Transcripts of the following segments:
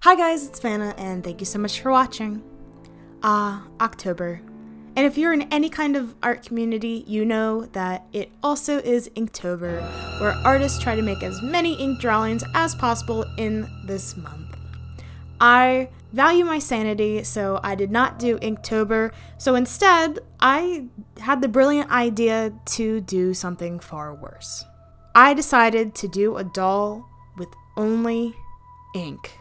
Hi guys, it's Fana, and thank you so much for watching. October. And if you're in any kind of art community, you know that it also is Inktober, where artists try to make as many ink drawings as possible in this month. I value my sanity, so I did not do Inktober, so instead, I had the brilliant idea to do something far worse. I decided to do a doll with only ink.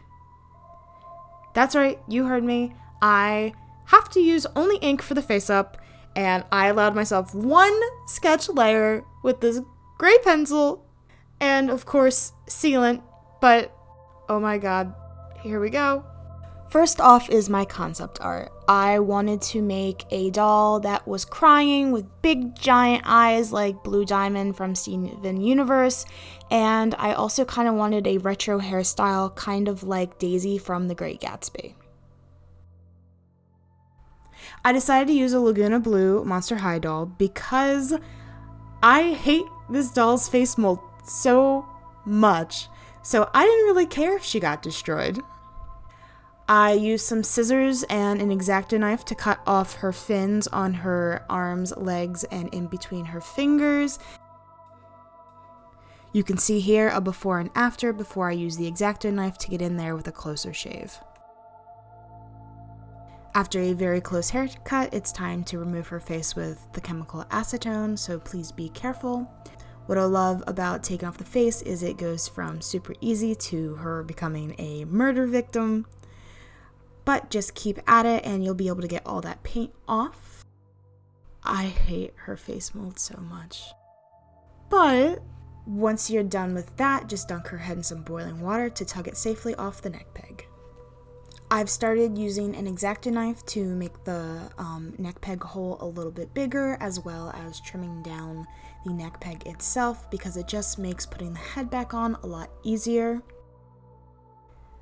That's right, you heard me. I have to use only ink for the face-up, and I allowed myself one sketch layer with this gray pencil and, of course, sealant, but oh my god, here we go. First off is my concept art. I wanted to make a doll that was crying with big giant eyes like Blue Diamond from Steven Universe, and I also kind of wanted a retro hairstyle kind of like Daisy from The Great Gatsby. I decided to use a Laguna Blue Monster High doll because I hate this doll's face mold so much, so I didn't really care if she got destroyed. I used some scissors and an X-Acto knife to cut off her fins on her arms, legs, and in between her fingers. You can see here a before and after before I use the X-Acto knife to get in there with a closer shave. After a very close haircut, it's time to remove her face with the chemical acetone, so please be careful. What I love about taking off the face is it goes from super easy to her becoming a murder victim. But just keep at it and you'll be able to get all that paint off. I hate her face mold so much. But once you're done with that, just dunk her head in some boiling water to tug it safely off the neck peg. I've started using an X-Acto knife to make the neck peg hole a little bit bigger, as well as trimming down the neck peg itself because it just makes putting the head back on a lot easier.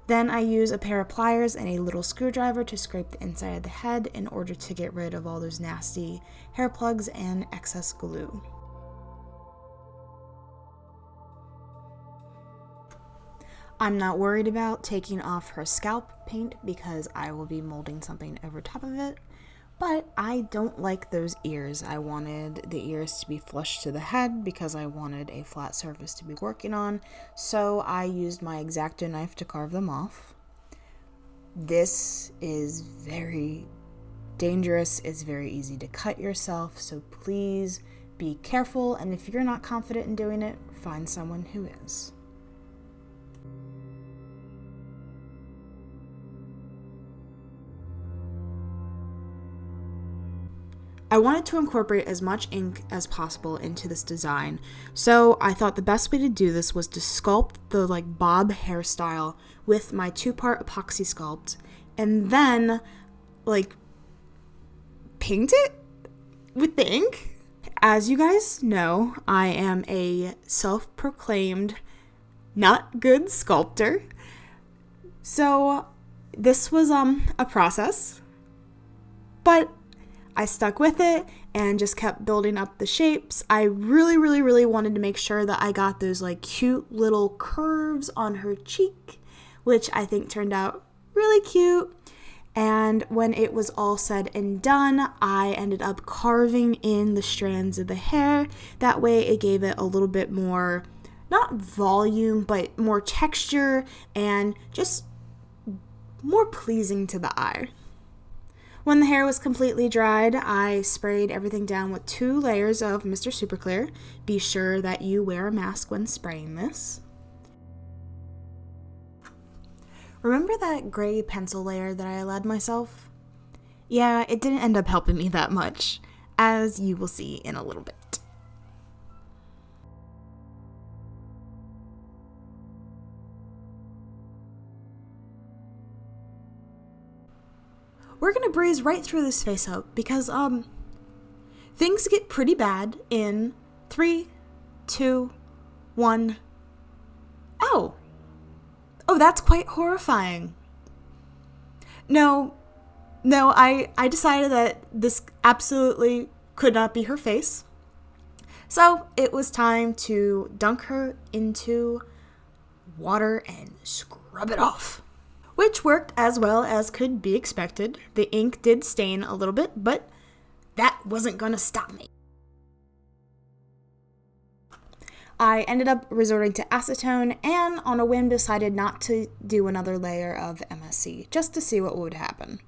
Then I use a pair of pliers and a little screwdriver to scrape the inside of the head in order to get rid of all those nasty hair plugs and excess glue. I'm not worried about taking off her scalp paint because I will be molding something over top of it, but I don't like those ears. I wanted the ears to be flush to the head because I wanted a flat surface to be working on, so I used my X-Acto knife to carve them off. This is very dangerous. It's very easy to cut yourself, so please be careful, and if you're not confident in doing it, find someone who is. I wanted to incorporate as much ink as possible into this design, so I thought the best way to do this was to sculpt the bob hairstyle with my 2-part epoxy sculpt, and then paint it with the ink. As you guys know, I am a self-proclaimed not good sculptor, so this was a process, but I stuck with it and just kept building up the shapes. I really wanted to make sure that I got those cute little curves on her cheek, which I think turned out really cute. And when it was all said and done, I ended up carving in the strands of the hair. That way it gave it a little bit more, not volume, but more texture and just more pleasing to the eye. When the hair was completely dried, I sprayed everything down with 2 layers of Mr. Super Clear. Be sure that you wear a mask when spraying this. Remember that gray pencil layer that I allowed myself? Yeah, it didn't end up helping me that much, as you will see in a little bit. We're gonna breeze right through this face up because things get pretty bad in 3, 2, 1. Oh, that's quite horrifying. No, I decided that this absolutely could not be her face. So it was time to dunk her into water and scrub it off. which worked as well as could be expected. The ink did stain a little bit, but that wasn't going to stop me. I ended up resorting to acetone and on a whim decided not to do another layer of MSC just to see what would happen.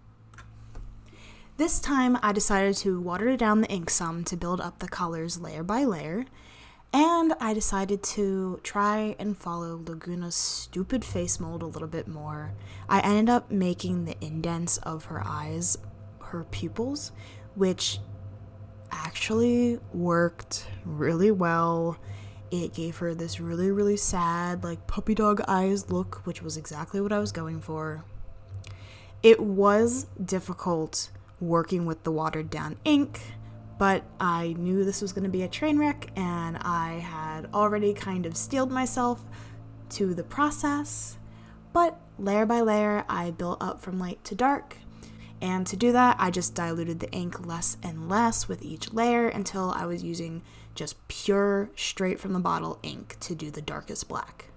This time I decided to water down the ink some to build up the colors layer by layer, and I decided to try and follow Laguna's stupid face mold a little bit more. I ended up making the indents of her eyes her pupils, which actually worked really well. It gave her this really, really sad, like puppy dog eyes look, which was exactly what I was going for. It was difficult working with the watered down ink, but I knew this was going to be a train wreck, and I had already kind of steeled myself to the process. But layer by layer, I built up from light to dark. And to do that, I just diluted the ink less and less with each layer until I was using just pure, straight from the bottle ink to do the darkest black.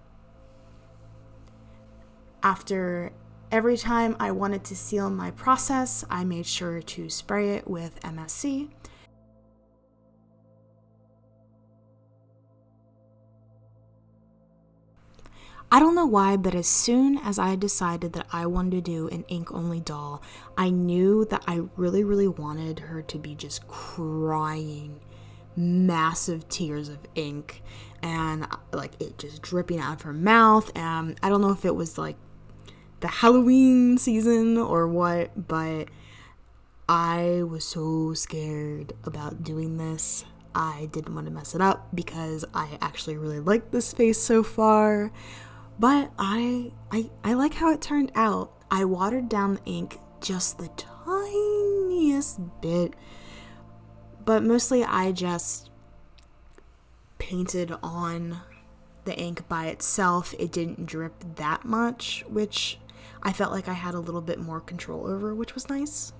After every time I wanted to seal my process, I made sure to spray it with MSC. I don't know why, but as soon as I decided that I wanted to do an ink-only doll, I knew that I really, really wanted her to be just crying massive tears of ink and like it just dripping out of her mouth. And I don't know if it was like the Halloween season or what, but I was so scared about doing this. I didn't want to mess it up because I actually really like this face so far. But I like how it turned out. I watered down the ink just the tiniest bit, but mostly I just painted on the ink by itself. It didn't drip that much, which I felt like I had a little bit more control over, which was nice.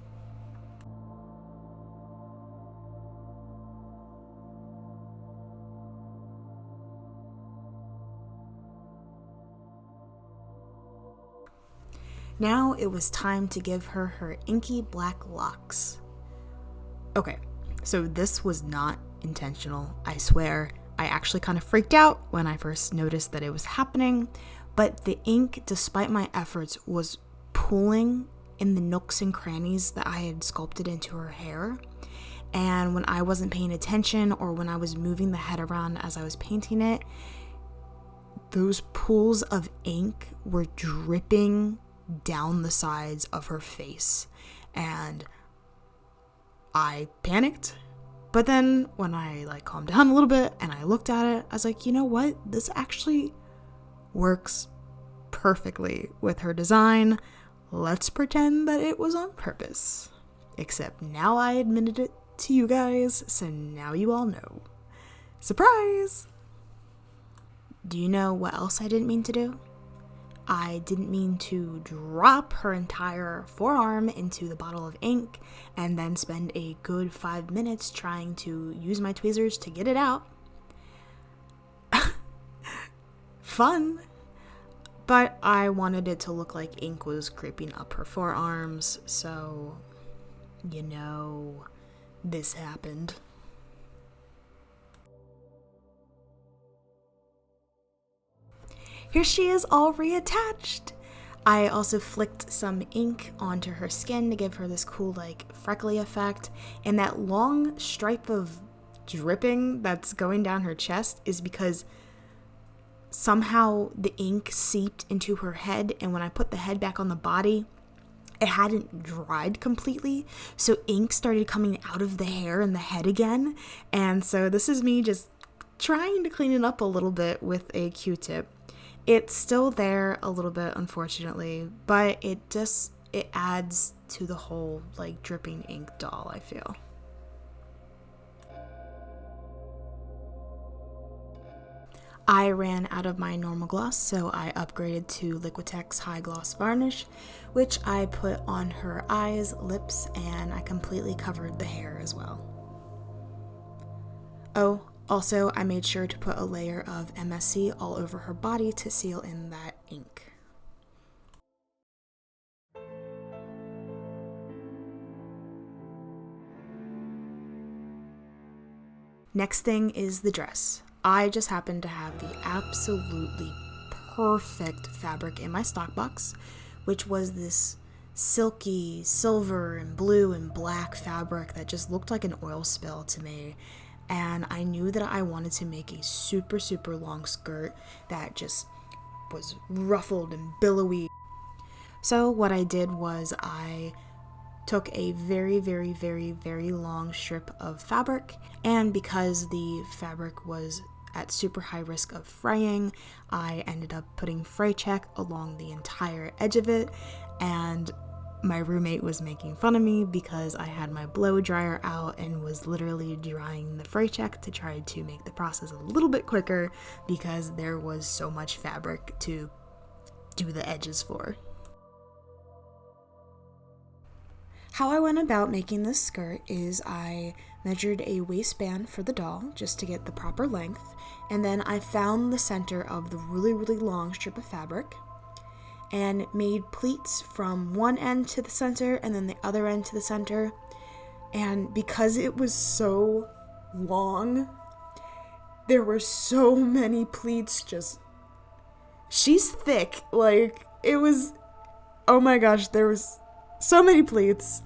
Now it was time to give her her inky black locks. Okay, so this was not intentional, I swear. I actually kind of freaked out when I first noticed that it was happening, but the ink, despite my efforts, was pooling in the nooks and crannies that I had sculpted into her hair. And when I wasn't paying attention or when I was moving the head around as I was painting it, those pools of ink were dripping down the sides of her face, and I panicked. But then when I calmed down a little bit and I looked at it, I was like, you know what? This actually works perfectly with her design. Let's pretend that it was on purpose. Except now I admitted it to you guys, so now you all know. Surprise! Do you know what else I didn't mean to do? I didn't mean to drop her entire forearm into the bottle of ink and then spend a good 5 minutes trying to use my tweezers to get it out. Fun! But I wanted it to look like ink was creeping up her forearms, so, this happened. Here she is all reattached. I also flicked some ink onto her skin to give her this cool freckly effect, and that long stripe of dripping that's going down her chest is because somehow the ink seeped into her head, and when I put the head back on the body, it hadn't dried completely, so ink started coming out of the hair and the head again. And so this is me just trying to clean it up a little bit with a Q-tip. It's still there a little bit, unfortunately, but it adds to the whole dripping ink doll, I feel. I ran out of my normal gloss, so I upgraded to Liquitex High Gloss Varnish, which I put on her eyes, lips, and I completely covered the hair as well. Oh, also, I made sure to put a layer of MSC all over her body to seal in that ink. Next thing is the dress. I just happened to have the absolutely perfect fabric in my stock box, which was this silky silver and blue and black fabric that just looked like an oil spill to me. And I knew that I wanted to make a super, super long skirt that just was ruffled and billowy. So what I did was I took a very, very, very, very long strip of fabric, and because the fabric was at super high risk of fraying, I ended up putting fray check along the entire edge of it, and my roommate was making fun of me because I had my blow dryer out and was literally drying the fray check to try to make the process a little bit quicker because there was so much fabric to do the edges for. How I went about making this skirt is I measured a waistband for the doll just to get the proper length, and then I found the center of the really, really long strip of fabric and made pleats from one end to the center and then the other end to the center. And because it was so long, there were so many pleats. Just, she's thick. Like, it was, oh my gosh, there was so many pleats.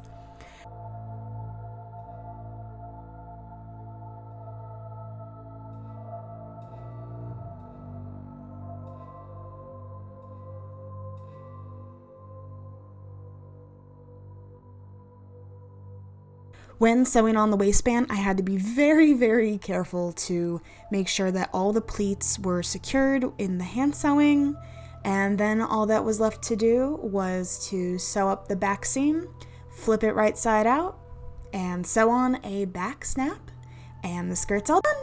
When sewing on the waistband, I had to be very, very careful to make sure that all the pleats were secured in the hand sewing, and then all that was left to do was to sew up the back seam, flip it right side out, and sew on a back snap, and the skirt's all done.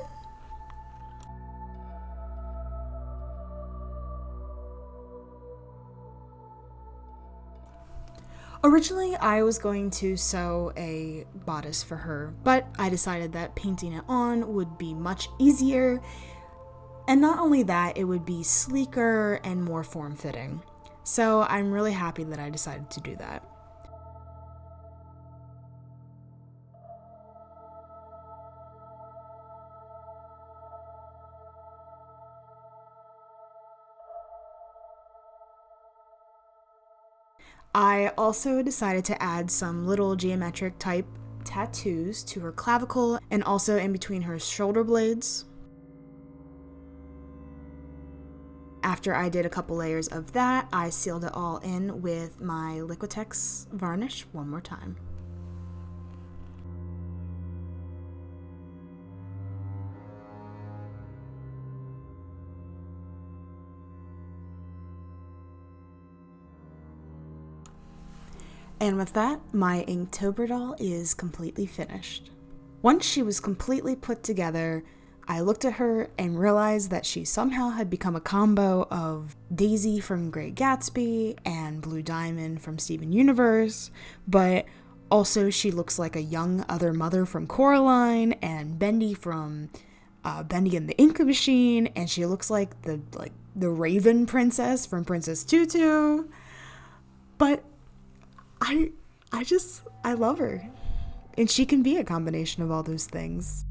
Originally, I was going to sew a bodice for her, but I decided that painting it on would be much easier, and not only that, it would be sleeker and more form-fitting. So I'm really happy that I decided to do that. I also decided to add some little geometric type tattoos to her clavicle and also in between her shoulder blades. After I did a couple layers of that, I sealed it all in with my Liquitex varnish one more time. And with that, my Inktober doll is completely finished. Once she was completely put together, I looked at her and realized that she somehow had become a combo of Daisy from Great Gatsby and Blue Diamond from Steven Universe, but also she looks like a young other mother from Coraline and Bendy from Bendy and the Ink Machine, and she looks like the Raven princess from Princess Tutu. But I love her. And she can be a combination of all those things.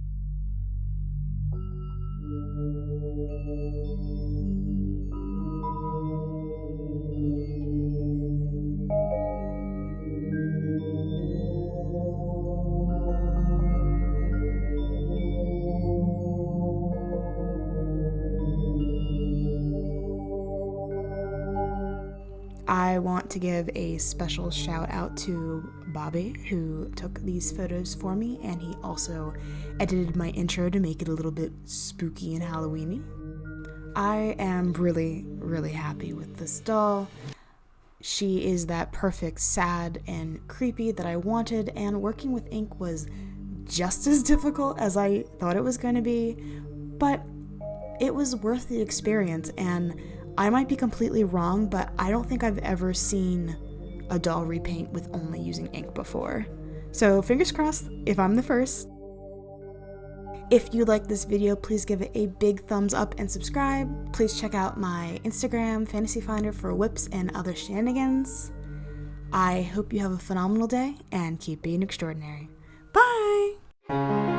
I want to give a special shout out to Bobby, who took these photos for me, and he also edited my intro to make it a little bit spooky and Halloweeny. I am really, really happy with this doll. She is that perfect sad and creepy that I wanted, and working with ink was just as difficult as I thought it was going to be, but it was worth the experience. And I might be completely wrong, but I don't think I've ever seen a doll repaint with only using ink before. So fingers crossed if I'm the first. If you like this video, please give it a big thumbs up and subscribe. Please check out my Instagram, fanastyfinder, for whips and other shenanigans. I hope you have a phenomenal day and keep being extraordinary. Bye!